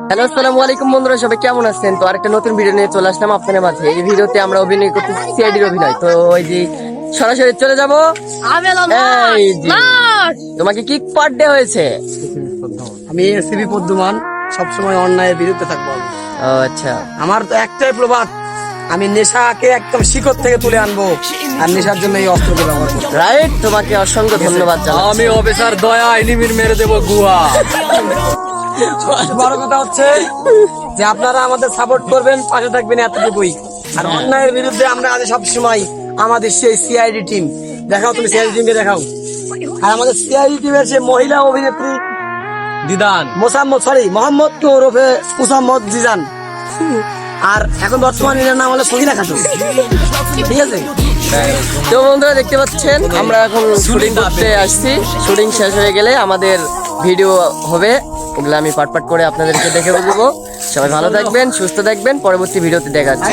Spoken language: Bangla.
হ্যালো, আসসালামু আলাইকুম বন্ধুরা, সবাই কেমন আছেন? তো আরেকটা নতুন ভিডিও নিয়ে চলে আসলাম আপনাদের মাঝে। এই ভিডিওতে আমরা অভিনয় করতেছি সিআইডির অভিনয়। তো এই যে সরাসরি চলে যাব। এই যে তোমাকে কি পার্ট ডে হয়েছে? আমি এসিবি পদ্মমান, সবসময় অন্যায়ের বিরুদ্ধে থাকবো। ও আচ্ছা, আমার তো একটাই প্রবাদ, আমি নেশাকে একদম শিকড় থেকে তুলে আনবো, আর নেশার জন্য এই অস্ত্রকে ব্যবহার করবো। রাইট। তোমাকে অসংখ্য ধন্যবাদ জানাচ্ছি। আমি অফিসার দয়া এনিমির মেরে দেবো গুয়া। বড় কথা হচ্ছে যে আপনারা আমাদের সাপোর্ট করবেন, পাশে থাকবেন, এতটুকুই। আর অন্যায়ের বিরুদ্ধে আমরা আজ সবসময় আমাদের সেই সিআইডি টিম দেখাও, তুমি সিআইডি টিমকে দেখাও। আর আমাদের সিআইডি টিমের যে মহিলা অভিনেত্রী দিদান মোহাম্মদ ওরফে উসাম্মদ জিজান, আর এখন বর্তমানে এর নাম হলো সহিনা খাতুন। ঠিক আছে। তো বন্ধুরা দেখতে পাচ্ছেন আমরা এখন শুটিং করতে আসছি। শুটিং শেষ হয়ে গেলে আমাদের ভিডিও হবে, ওগুলো আমি পাট পাট করে আপনাদেরকে দেখে দেবো। সবাই ভালো থাকবেন, সুস্থ থাকবেন, পরবর্তী ভিডিওতে দেখা হচ্ছে।